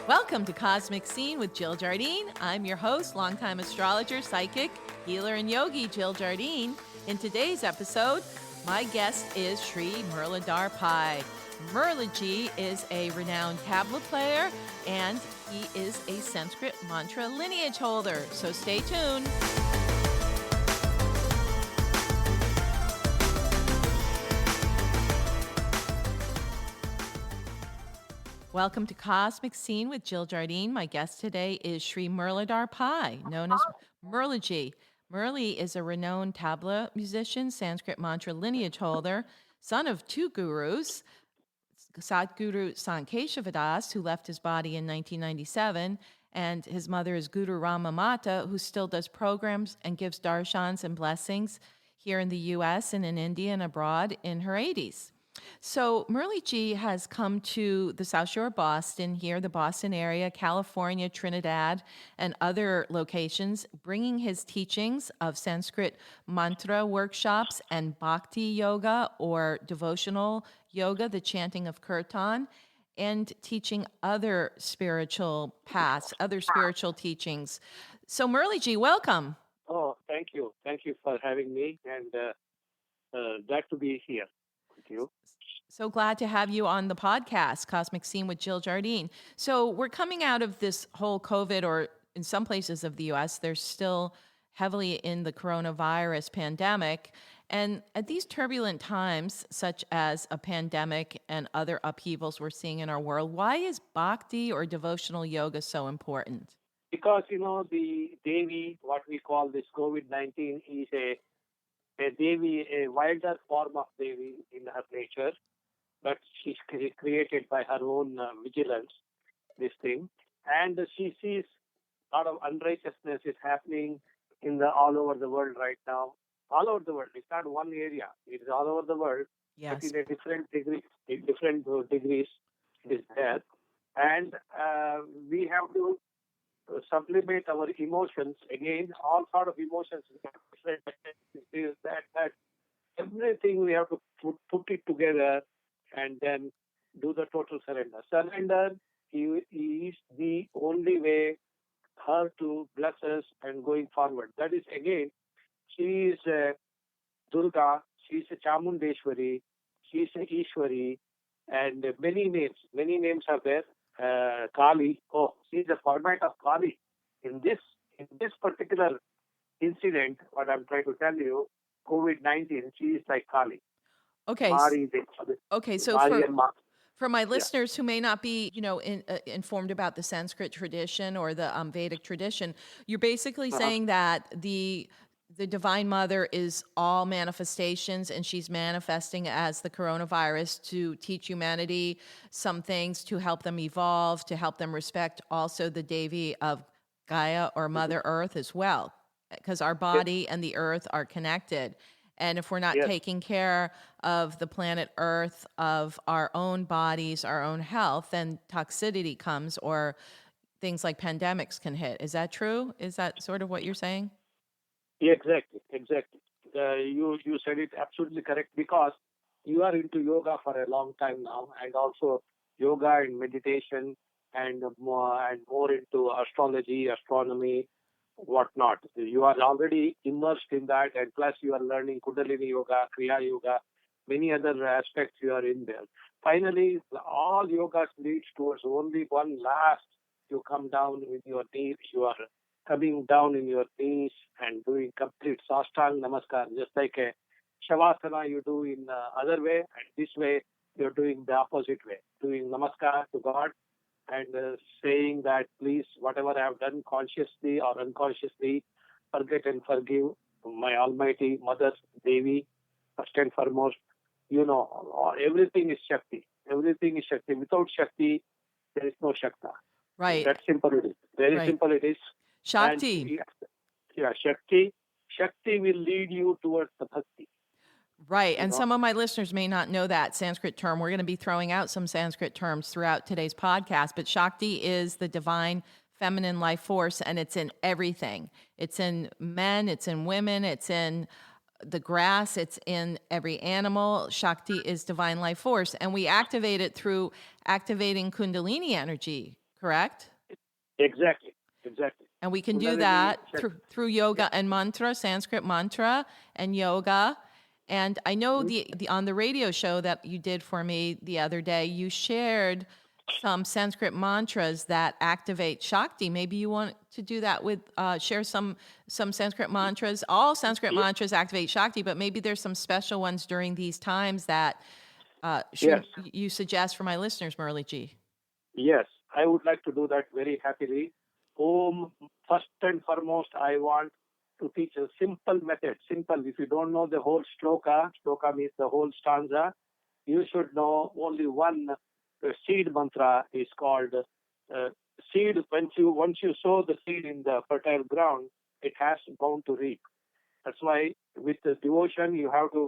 Welcome to Cosmic Scene with Jill Jardine. I'm your host, longtime astrologer, psychic, healer, and yogi, Jill Jardine. In today's episode, my guest is Sri Muralidhar Pai. Muraliji is a renowned tabla player, and he is a Sanskrit Mantra lineage holder. So stay tuned. Welcome to Cosmic Scene with Jill Jardine. My guest today is Sri Muralidhar Pai, known as Muraliji. Murali is a renowned tabla musician, Sanskrit mantra lineage holder, son of two gurus, Satguru Sant Keshavadas, who left his body in 1997, and his mother is Guru Rama Mata, who still does programs and gives darshans and blessings here in the U.S. and in India and abroad in her 80s. So Muraliji has come to the South Shore of Boston here, the Boston area, California, Trinidad, and other locations, bringing his teachings of Sanskrit Mantra workshops and Bhakti yoga or devotional yoga, the chanting of Kirtan, and teaching other spiritual paths, other spiritual teachings. So Muraliji, welcome. Oh, thank you. Thank you for having me, and glad to be here with you. So glad to have you on the podcast, Cosmic Scene with Jill Jardine. So we're coming out of this whole COVID, or in some places of the U.S., they're still heavily in the coronavirus pandemic. And at these turbulent times, such as a pandemic and other upheavals we're seeing in our world, why is Bhakti or devotional yoga so important? Because, the Devi, what we call this COVID-19, is a Devi, a wilder form of Devi in her nature, but she's created by her own vigilance, this thing. And she sees a lot of unrighteousness is happening all over the world right now. All over the world. It's not one area. It is all over the world. Yes. But in a different degrees it is there. And we have to sublimate our emotions. Again, all sort of emotions. Is that everything we have to put it together and then do the total surrender. Surrender is the only way her to bless us and going forward. That is, again, she is Durga, she is a Chamundeshwari, she is a Ishwari, and many names are there. Kali, she is the format of Kali. In this particular incident, what I'm trying to tell you, COVID-19, she is like Kali. Okay. So for my listeners who may not be, informed about the Sanskrit tradition or the Vedic tradition, you're basically saying that the Divine Mother is all manifestations, and she's manifesting as the coronavirus to teach humanity some things, to help them evolve, to help them respect also the Devi of Gaia or Mother Earth as well, because our body and the earth are connected. And if we're not taking care of the planet Earth, of our own bodies, our own health, then toxicity comes, or things like pandemics can hit. Is that true? Is that sort of what you're saying? Yeah, exactly. You said it absolutely correct, because you are into yoga for a long time now, and also yoga and meditation, and more into astrology, astronomy, whatnot. You are already immersed in that, and plus you are learning Kundalini yoga, Kriya yoga, many other aspects you are in there. Finally, all yogas leads towards only one last. You come down with your knees, you are coming down in your knees and doing complete Sastang Namaskar, just like a Shavasana you do in the other way, and this way you're doing the opposite way, doing Namaskar to God, and saying that, please, whatever I have done consciously or unconsciously, forget and forgive my Almighty Mother Devi, first and foremost. Everything is Shakti. Everything is Shakti. Without Shakti, there is no Shakta. Right. That simple it is. Very simple it is. Shakti. And, Shakti. Shakti will lead you towards the Bhakti. Right. And some of my listeners may not know that Sanskrit term. We're going to be throwing out some Sanskrit terms throughout today's podcast, but Shakti is the divine feminine life force, and it's in everything. It's in men, it's in women, it's in the grass, it's in every animal. Shakti is divine life force, and we activate it through activating Kundalini energy, correct? Exactly. And we can do Kundalini that Shakti. through yoga and mantra, Sanskrit mantra and yoga. And I know the on the radio show that you did for me the other day, you shared some Sanskrit mantras that activate Shakti. Maybe you want to do that with share some Sanskrit mantras. All Sanskrit Ye- mantras activate Shakti, but maybe there's some special ones during these times that Yes, you suggest for my listeners, Muraliji. yes. I would like to do that very happily. Om, first and foremost, I want to teach a simple method. Simple. If you don't know the whole shloka means the whole stanza, you should know only one seed mantra is called seed. Once you sow the seed in the fertile ground, it has bound to reap. That's why with the devotion you have to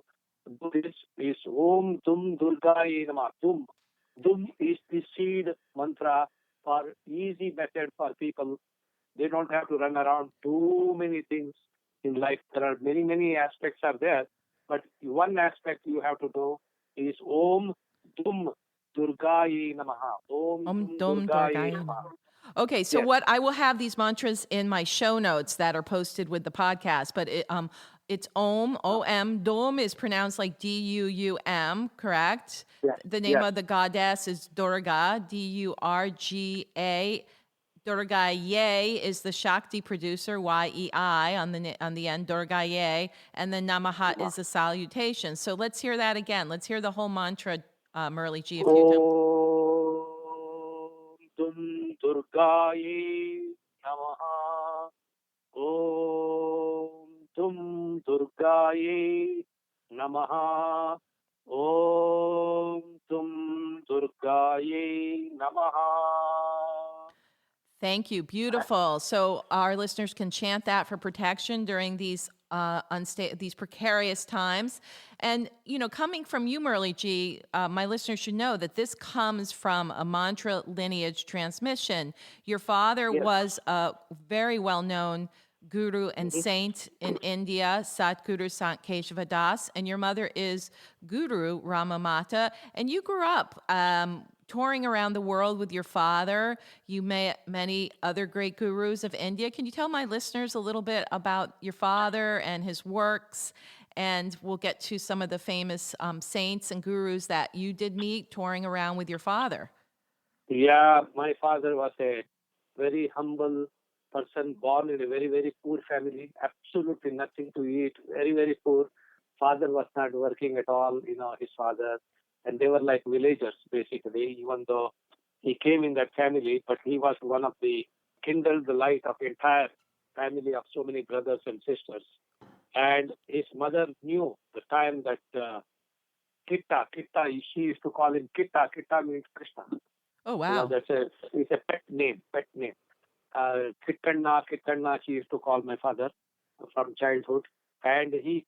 do this is Om Dum Durgayei Namaha. Dum is the seed mantra for easy method for people. They don't have to run around too many things in life. There are many aspects are there, but one aspect you have to do is Om Dum Durgayei Namaha. Om Om Dum Dum Durgayei Durgayei Namaha. Namaha. Okay, so Yes. what I will have these mantras in my show notes that are posted with the podcast, but it's Om. Dum is pronounced like Duum, correct? Yes. The name Yes. of the goddess is Durga, Durga. Durgayei is the Shakti producer, Yei on the end, Durgayei, and then Namaha is the salutation. So let's hear that again. Let's hear the whole mantra, Muraliji, a few times. Om Dum Durgayei Namaha. Om Dum Durgayei Namaha. Om Dum Durgayei Namaha. Thank you. Beautiful. So our listeners can chant that for protection during these these precarious times. And coming from you, Muraliji, my listeners should know that this comes from a mantra lineage transmission. Your father Yes. was a very well-known guru and Mhm. saint in India, Satguru Sant Keshavadas, and your mother is Guru Rama Mata, and you grew up touring around the world with your father. You met many other great gurus of India. Can you tell my listeners a little bit about your father and his works? And we'll get to some of the famous saints and gurus that you did meet touring around with your father. Yeah, my father was a very humble person, born in a very poor family, absolutely nothing to eat, very poor. Father was not working at all, his father, and they were like villagers basically, even though he came in that family, but he was one of the kindled the light of entire family of so many brothers and sisters. And his mother knew the time that Kitta, she used to call him Kitta. Kitta means Krishna. Oh, wow. It's a pet name. Kittanna, she used to call my father from childhood. And he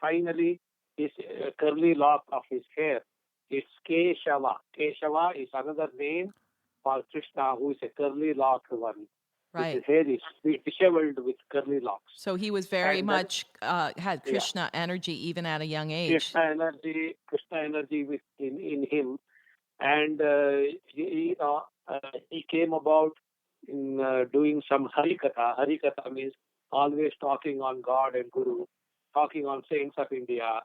finally, his curly lock of his hair, it's Keshava. Keshava is another name for Krishna, who is a curly lock one. His Right. hair is disheveled with curly locks. So he was very And that, much had yeah, Krishna energy even at a young age. Krishna energy in him. And he came about in doing some harikatha. Harikatha means always talking on God and Guru, talking on saints of India.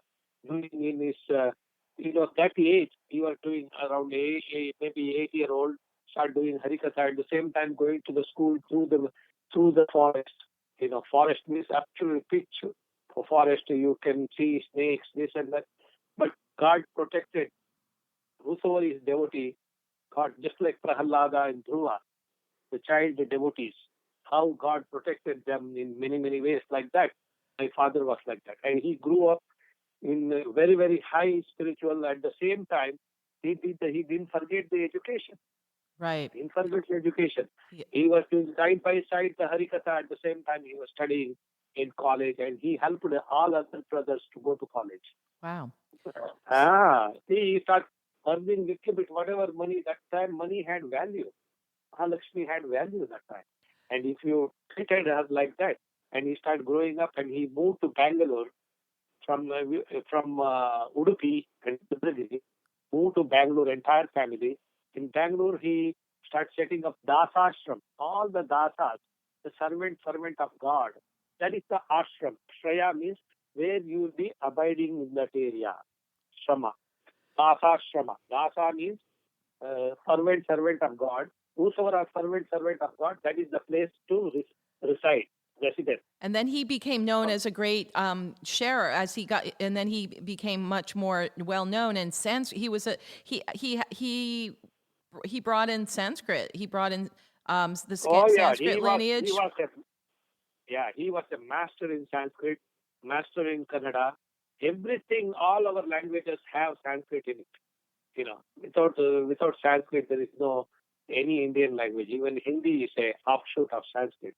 Doing in his, that age, he was doing around maybe 8-year-old, start doing harikatha at the same time going to the school through the forest. Forest means actually pitch. For forest, you can see snakes, this and that. But God protected whosoever is devotee, God, just like Prahalada and Dhruva, the child devotees, how God protected them in many ways like that. My father was like that. And he grew up in a very high spiritual. At the same time, he didn't forget the education. Right. He didn't forget the education. Yeah. He was doing side by side the Harikatha. At the same time, he was studying in college, and he helped all other brothers to go to college. Wow. He started earning little bit, whatever money. That time money had value. Mahalakshmi had value that time. And if you treated her like that, and he started growing up, and he moved to Bangalore from Udupi and Tirugiri, moved to Bangalore, entire family. In Bangalore, he start setting up dasashram. All the dasas, the servant of God. That is the ashram. Shraya means where you will be abiding in that area. Shrama. Dasashrama. Dasa means servant of God. Whosoever are servant of God, that is the place to reside, resident. And then he became known as a great sharer as he got, and then he became much more well known in Sanskrit. He was a he brought in Sanskrit. He brought in Sanskrit lineage. He was a master in Sanskrit, master in Kannada. Everything, all our languages have Sanskrit in it. Without Sanskrit, there is no any Indian language. Even Hindi is a offshoot of Sanskrit,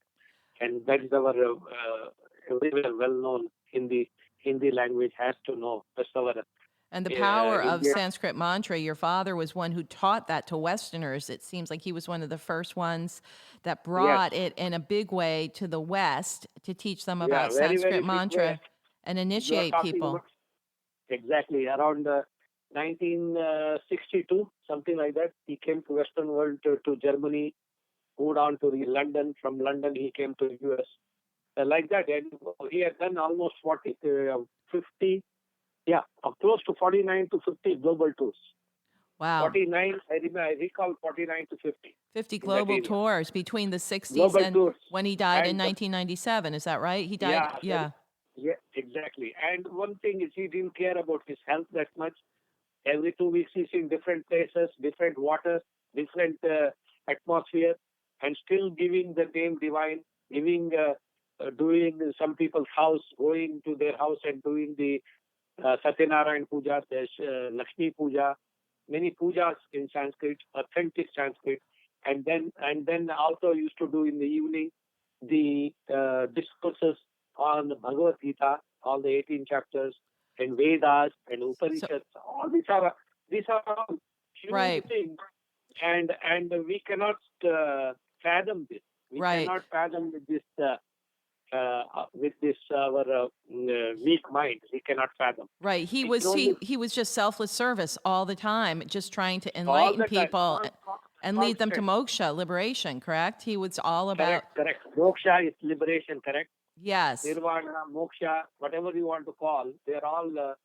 and that is our everywhere well-known Hindi language has to know. That's our and the power of Indian. Sanskrit Mantra. Your father was one who taught that to Westerners. It seems like he was one of the first ones that brought it in a big way to the West to teach them about Sanskrit Mantra and initiate people. Exactly. Around 1962, something like that, he came to Western world, to Germany, moved on to London. From London, he came to US. Like that. And he had done almost 50, close to 49 to 50 global tours. Wow. 49, I recall 49 to 50. 50 global tours between the 60s global and tours. When he died in 1997. Is that right? He died? Yeah, exactly. And one thing is he didn't care about his health that much. Every 2 weeks he's in different places, different waters, different atmosphere, and still giving the name divine, doing some people's house, going to their house and doing the Satyanarayan Puja, Lakshmi Puja, many pujas in Sanskrit, authentic Sanskrit, and then also used to do in the evening the discourses on the Bhagavad Gita, all the 18 chapters, and Vedas and Upanishads. All these are all huge things, and we cannot fathom this. We cannot fathom this. With this our weak mind, we cannot fathom. Right. He was just selfless service all the time, just trying to enlighten people and lead them to moksha, liberation. Correct. He was all about correct. Moksha is liberation. Correct. Yes. Nirvana, moksha, whatever you want to call, they're all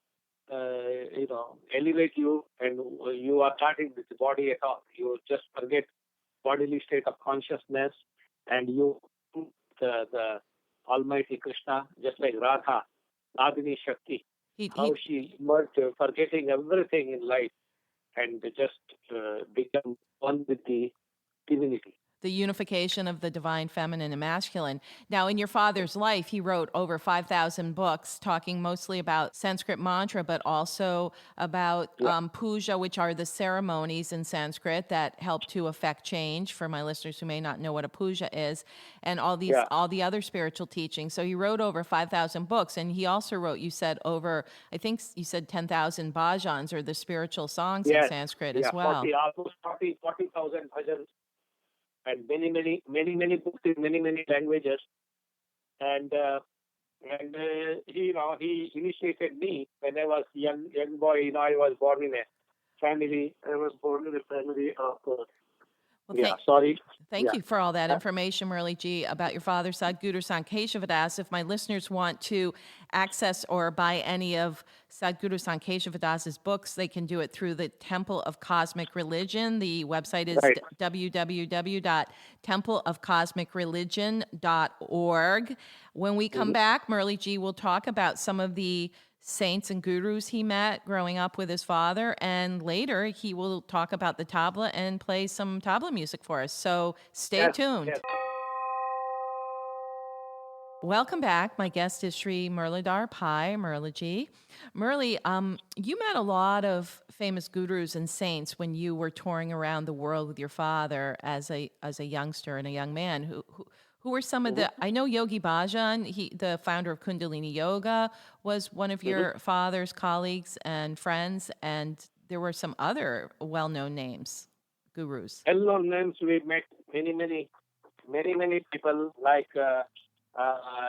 elevate you, and you are starting with the body at all. You just forget bodily state of consciousness, and you the Almighty Krishna, just like Radha, Radhini Shakti, how she emerged, forgetting everything in life, and just become one with the divinity. The unification of the divine feminine and masculine. Now, in your father's life, he wrote over 5,000 books talking mostly about Sanskrit mantra, but also about puja, which are the ceremonies in Sanskrit that help to affect change, for my listeners who may not know what a puja is, and all the other spiritual teachings. So he wrote over 5,000 books, and he also wrote, I think you said 10,000 bhajans, or the spiritual songs in Sanskrit as well. Almost 40,000 bhajans. And many books in many languages, and he initiated me when I was young boy. I was born in a family. Thank you for all that information, Muraliji, about your father, Sadhguru Sant Keshavadas. If my listeners want to access or buy any of Sadhguru Sant Keshavadas's books, they can do it through the Temple of Cosmic Religion. The website is www.templeofcosmicreligion.org. When we come back, Muraliji will talk about some of the saints and gurus he met growing up with his father, and later he will talk about the tabla and play some tabla music for us. So stay tuned. Yes. Welcome back. My guest is Sri Muralidhar Pai, Muraliji. Murali, you met a lot of famous gurus and saints when you were touring around the world with your father as a youngster and a young man. Who were some of the? I know Yogi Bhajan, the founder of Kundalini Yoga, was one of your father's colleagues and friends, and there were some other well-known names, gurus. Well-known names. We met many people. Like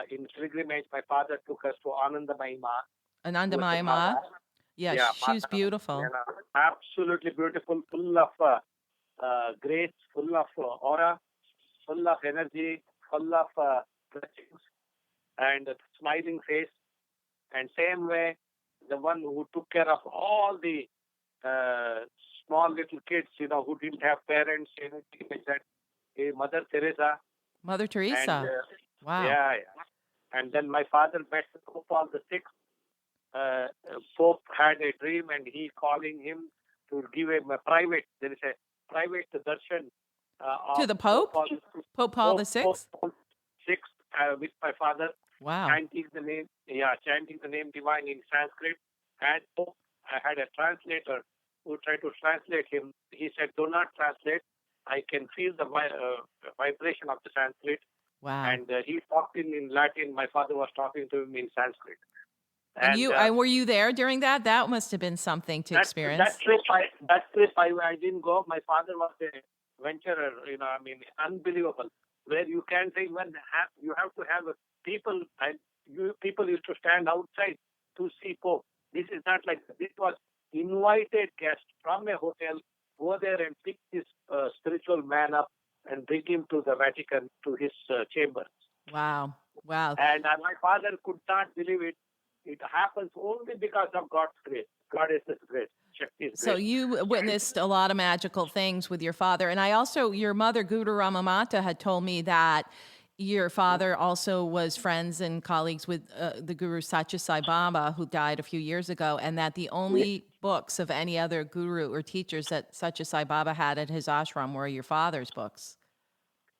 in pilgrimage, my father took us to Anandi Maya Ma. Anandi Maya Ma. Yeah, she's beautiful. Absolutely beautiful, full of grace, full of aura, full of energy, full of blessings, and a smiling face. And same way, the one who took care of all the small little kids, who didn't have parents, anything like that, Mother Teresa. Mother Teresa. And wow. yeah. And then my father met Pope Paul VI. Pope had a dream, and he calling him to give him a private. There is a private darshan to the Pope. Pope Paul VI. Pope Paul VI with my father. Wow. Chanting the name divine in Sanskrit. And Pope had a translator who tried to translate him. He said, "Do not translate. I can feel the vibration of the Sanskrit." Wow. And he talked in Latin. My father was talking to him in Sanskrit. And were you there during that? That must have been something to experience. That trip I didn't go. My father was a venturer, unbelievable. Where you can say you have to have people, and people used to stand outside to see Pope. This is not like that. This was invited guest from a hotel. Go there and pick this spiritual man up and bring him to the Vatican, to his chamber. Wow. And my father could not believe it. It happens only because of God's grace. God is His grace. So you witnessed a lot of magical things with your father. And your mother, Guru Rama Mata, had told me that your father also was friends and colleagues with the Guru Satya Sai Baba, who died a few years ago, and that the only books of any other guru or teachers that Satya Sai Baba had at his ashram were your father's books.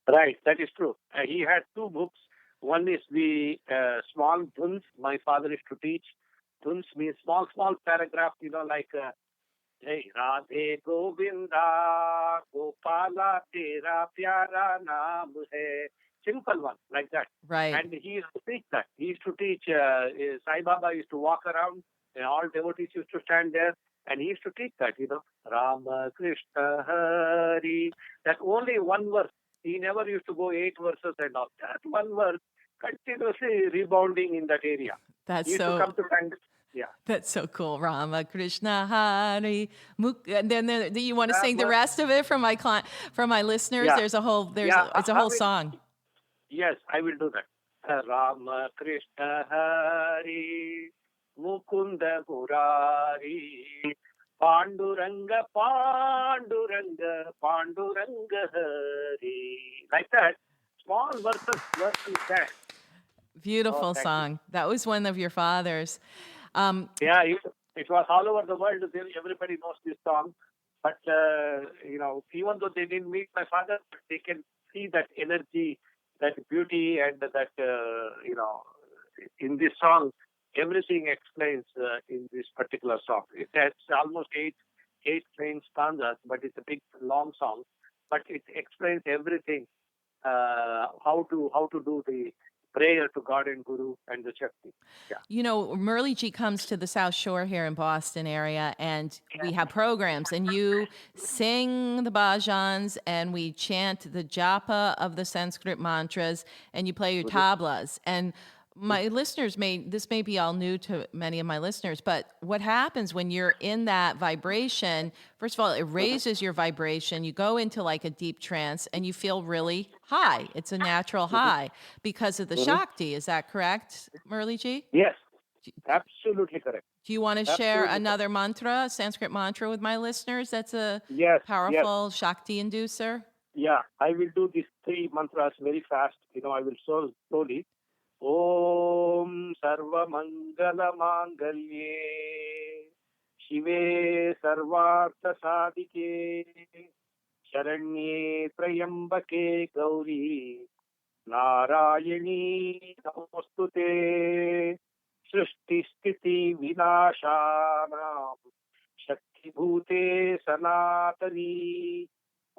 Right, that is true. He had two books. One is the small dhuns. My father used to teach. Dhuns means small paragraph, like Jai Radhe Govinda Gopala Tera Pyara Naam Hai. Simple one, like that. Right. And he used to teach that. He used to teach, Sai Baba used to walk around, and all devotees used to stand there, and he used to teach that, Rama Krishna Hari. That only one verse. He never used to go 8 verses and all. That one verse continuously rebounding in that area. That's he used to come to find. Yeah. That's so cool. Rama Krishna Hari. And then do you want to sing the rest of it from my listeners? Yeah. It's a whole song. Yes, I will do that. Rama Krishna Hari Mukunda Murari Panduranga Panduranga Panduranga Hari. Like that. Small verses that. Beautiful song. That was one of your father's. It was all over the world. Everybody knows this song. But, even though they didn't meet my father, they can see that energy, that beauty, and that, in this song, everything explains in this particular song. It has almost eight main stanzas, but it's a big, long song. But it explains everything, how to do the prayer to God and Guru and the Shakti. Yeah. Muraliji comes to the South Shore here in Boston area, and we have programs, and you sing the bhajans, and we chant the japa of the Sanskrit mantras, and you play your tablas. And my listeners this may be all new to many of my listeners, but what happens when you're in that vibration, first of all, it raises your vibration. You go into like a deep trance and you feel really high. It's a natural high because of the Shakti. Is that correct, Muraliji? Yes, absolutely correct. Do you want to share another mantra, Sanskrit mantra with my listeners? That's a powerful Shakti inducer. Yeah, I will do these 3 mantras very fast. I will so slowly. Om Sarva Mangala Mangalye Shive Sarvartha Sadike Sharanye Trayambake Gauri Narayani Namostute Srishti Sthiti Vinashanam Shakti Bhute Sanatani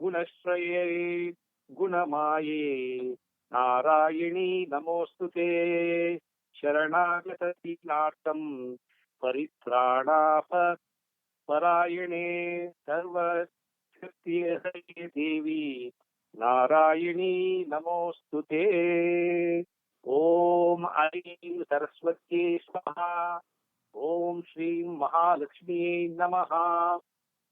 Gunashraye Gunamaye Narayani Namostute Sharanagata Nartam Paritrana Parayane Sarva Shakti Devi Narayani Namostute Om Aim Saraswati Swaha Om Shri Mahalakshmi Namaha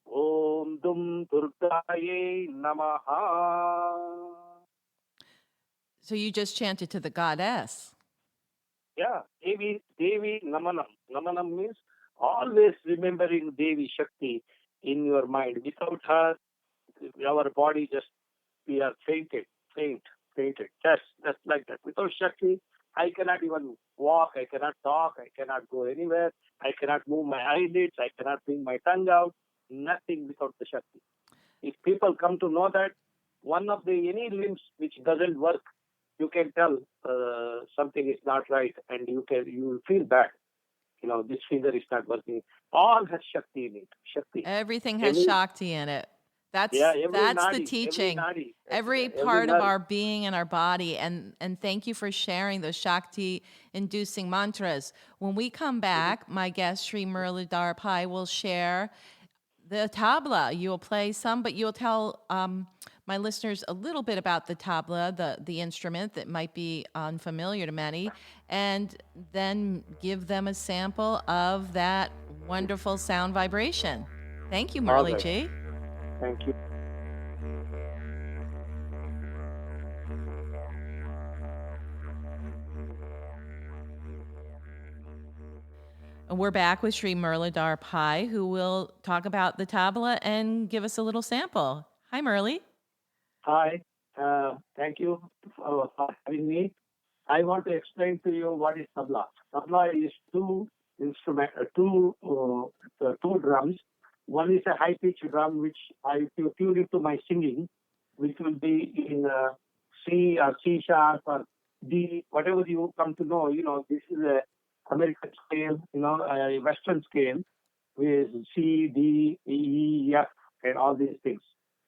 Dum Durgayei Namaha. So you just chanted to the goddess. Yeah, Devi Namanam. Namanam means always remembering Devi Shakti in your mind. Without her, our body just, we are fainted. Just like that. Without Shakti, I cannot even walk, I cannot talk, I cannot go anywhere, I cannot move my eyelids, I cannot bring my tongue out. Nothing without the Shakti. If people come to know that one of the any limbs which doesn't work, you can tell something is not right, and you will feel bad. This finger is not working. All has Shakti in it. Shakti. Everything has Every Shakti in it. Yeah, That's the teaching. nadi, Every every part of nerve. our being and our body. And thank you for sharing those Shakti inducing mantras. When we come back, my guest Sri Muralidhar Pai will share the tabla. You will play some, but you'll tell my listeners a little bit about the tabla, the instrument that might be unfamiliar to many, and then give them a sample of that wonderful sound vibration. Thank you, All right. Muraliji. Thank you. And we're back with Sri Muralidhar Pai, who will talk about the tabla and give us a little sample. Hi, Murali. Hi. Thank you for having me. I want to explain to you what is tabla. Tabla is two drums. One is a high pitched drum which I tune into my singing, which will be in C or C sharp or D, whatever you come to know. This is a American scale, a Western scale with C, D, E, F, and all these things.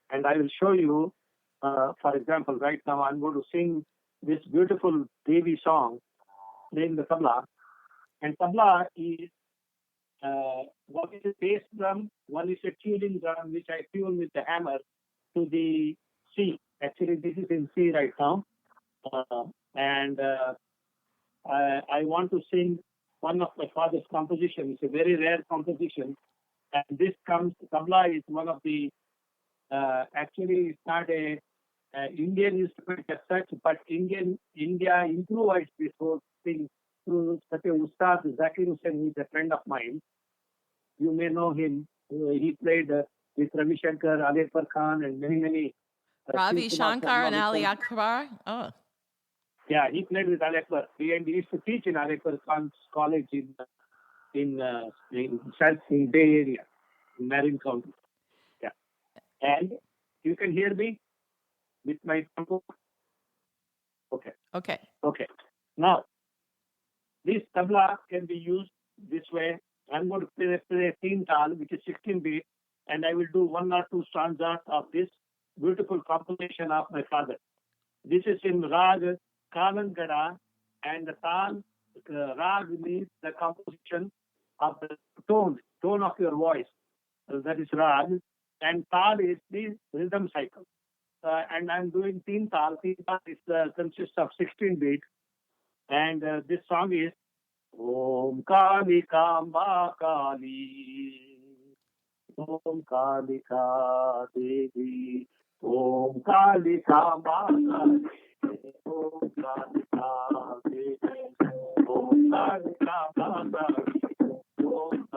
And I will show you, for example, right now I'm going to sing this beautiful Devi song playing the tabla. And tabla is one is a bass drum, one is a tuning drum, which I tune with the hammer to the C. Actually, this is in C right now. And I want to sing one of my father's compositions. It's a very rare composition. And this tabla is one of the, actually, it's not a Indian instrument as such, but India improvised this whole thing through such a Ustad, Zakir Hussain, he's a friend of mine. You may know him. He played with Ravi Shankar, Alekpur Khan, and many. Ravi Shiv Kumar Shankar Sharma and with Ali them. Akbar. Oh, Yeah, he played with Alekpur. He used to teach in Alekpur Khan's college in South Bay area, in Marin County. Yeah, and you can hear me with my tempo. Okay. okay. Okay. Now, this tabla can be used this way. I'm going to play a teen tal, which is 16 beat, and I will do one or two stanzas of this beautiful composition of my father. This is in Rag Kalangada, and the tal, Rag means the composition of the tone of your voice. That is Rag, and tal is the rhythm cycle. And I'm doing teen tal. Teen tal is consists of 16 beats, and this song is Om Kali Kamba Kali, Om Kalika Devi, Om Kali Kamba Kali, Om Kalika Devi, Om Kali Kamba Kali, Om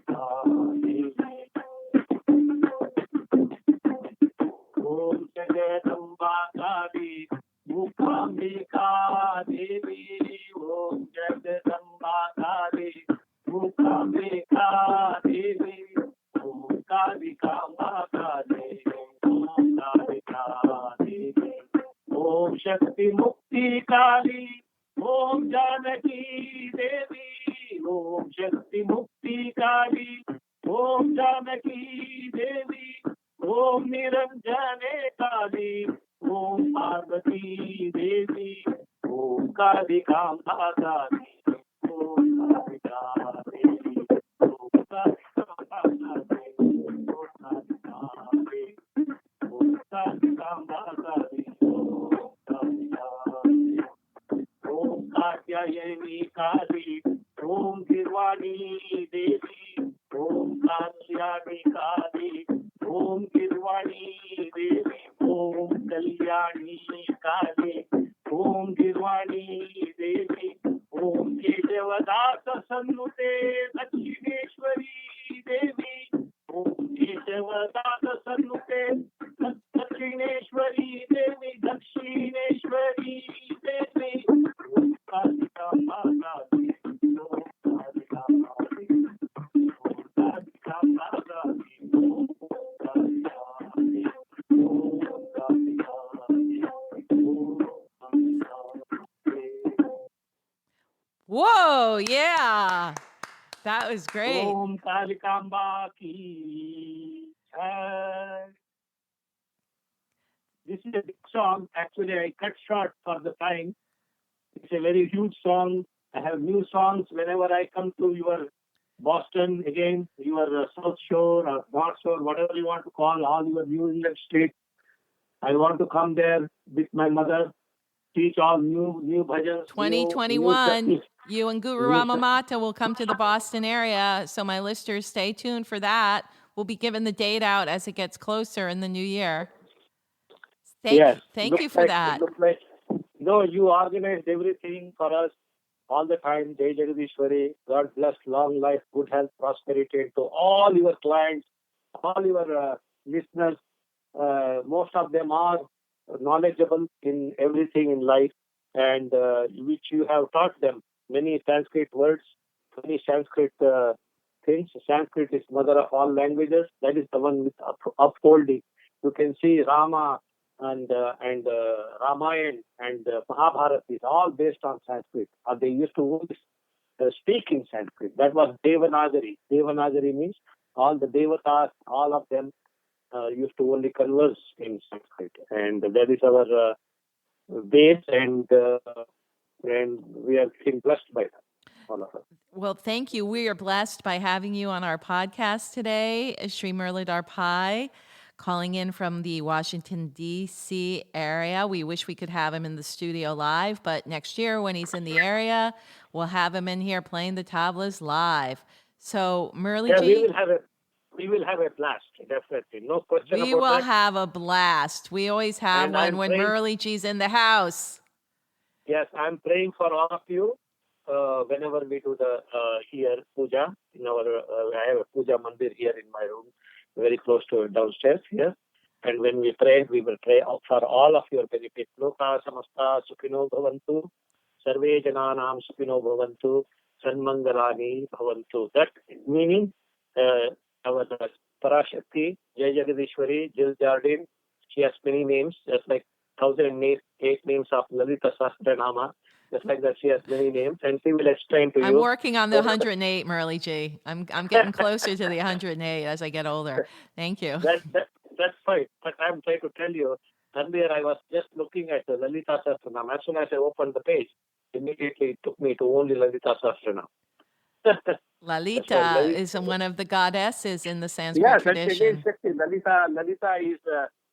Kalika Devi, Om Jagadamba Kali, Mukambika Devi, Om Jagadamba Kali, Mukambika Devi, Om Kalika Kali, Om Kalika Devi, Om Shakti Mukti Kali, Om Janaki Devi, Om Shakti Mukti Kali, Om Janaki Devi, Om Niranjane Kali, Om Parvati Devi, Om Kalika Kali, Om Kalika Devi, Om Kalika Kali, Om Kalika Devi, Om Kalika Kali, Om Kalika Devi, Om Katyayani Kali, Om Girvani Devi, Om Katyayani Kali, Om Kalyani Kale, Om Girvani Devi, Om Keshavadas Sannute, Dakshineshwari Devi, Om Keshavadas Sannute, Dakshineshwari Devi, Dakshineshwari Devi, Om Kalika Mata Devi, Om Kalika Mata Devi, Om Kalika Mata Devi, Om Kalika Devi, Om Kalika Devi, Om Kalika Devi. Whoa, yeah. That was great. Om Kalikamba ki jai. This is a big song. Actually, I cut short for the time. It's a very huge song. I have new songs whenever I come to your Boston again, your South Shore or North Shore, whatever you want to call, all your New England states. I want to come there with my mother, teach all new bhajans. 2021, you and Guru new Rama Shakti. Mata will come to the Boston area. So my listeners, stay tuned for that. We'll be giving the date out as it gets closer in the new year. Thank you for that. No, you organized everything for us all the time. Jai Jagadishwari. God bless long life, good health, prosperity to all your clients, all your listeners. Most of them are knowledgeable in everything in life, and which you have taught them many Sanskrit words, many Sanskrit things. Sanskrit is mother of all languages. That is the one with upholding. You can see Rama and Ramayana and Mahabharata is all based on Sanskrit. They used to only speak in Sanskrit. That was Devanagari. Devanagari means all the devatas, all of them used to only converse in Sanskrit, and that is our base, and we are being blessed by that, all of us. Well, thank you. We are blessed by having you on our podcast today, Sri Muralidhar Pai, calling in from the Washington, D.C. area. We wish we could have him in the studio live, but next year when he's in the area, we'll have him in here playing the tablas live. So, Muraliji... Yeah, we will have a blast, definitely. No question about that. We will have a blast. We always have one when Muraliji's in the house. Yes, I'm praying for all of you whenever we do the here puja. In our, I have a puja mandir here in my room, very close to downstairs here. And when we pray, we will pray for all of your benefit. Loka samasta sukhino bhavantu, sarve jananam sukhino bhavantu, sanmangalani bhavantu. That meaning our Parashakti Jill Jardine. She has many names, just like 1,008 names of Lalita Sahasranama. Just like that, she has many names, and she will explain to you. I'm working on the 108, Muraliji. I'm getting closer to the 108 as I get older. Thank you. That's fine. But I'm trying to tell you, earlier I was just looking at the Lalita Sahasranama. As soon as I opened the page, immediately it took me to only Lalita Sahasranama. Lalita is one of the goddesses in the Sanskrit tradition. Yes, Lalita is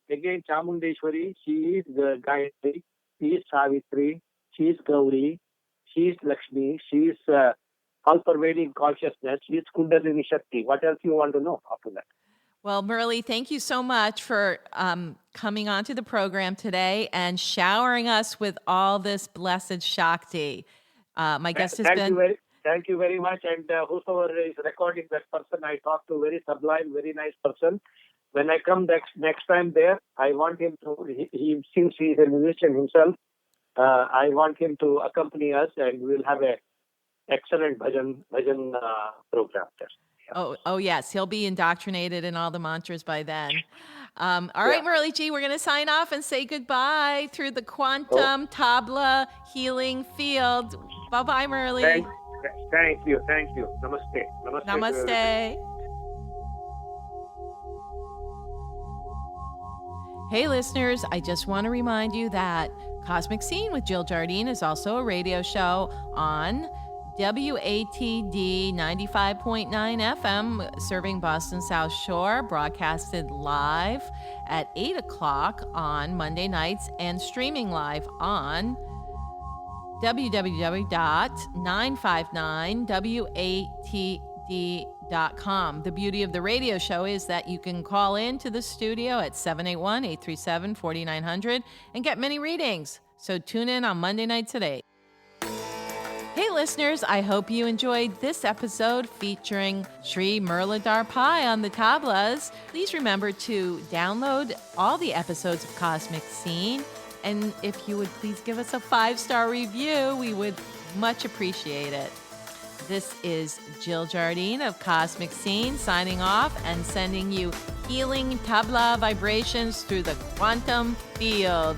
again Chamundeshwari. She is Gayatri. She is Savitri. She is Gauri. She is Lakshmi. She is all-pervading consciousness. She is Kundalini Shakti. What else you want to know after that? Well, Murali, thank you so much for coming onto the program today and showering us with all this blessed Shakti. My guest has been... Thank you very much. And whosoever is recording that person, I talked to very sublime, very nice person. When I come next time there, I want him to, he since he is a musician himself, I want him to accompany us, and we'll have a excellent bhajan program there. Yeah. Oh, yes. He'll be indoctrinated in all the mantras by then. All right, Muraliji, we're going to sign off and say goodbye through the quantum tabla healing field. Bye-bye, Murali. Thank you. Namaste. Namaste. Hey, listeners, I just want to remind you that Cosmic Scene with Jill Jardine is also a radio show on WATD 95.9 FM, serving Boston South Shore, broadcasted live at 8 o'clock on Monday nights and streaming live on www.959watd The beauty of the radio show is that you can call in to the studio at 781-837-4900 and get many readings. So tune in on Monday nights at 8. Hey listeners, I hope you enjoyed this episode featuring Sri Muralidhar Pai on the tablas. Please remember to download all the episodes of Cosmic Scene, and if you would please give us a 5-star review, we would much appreciate it. This is Jill Jardine of Cosmic Scene signing off and sending you healing tabla vibrations through the quantum field.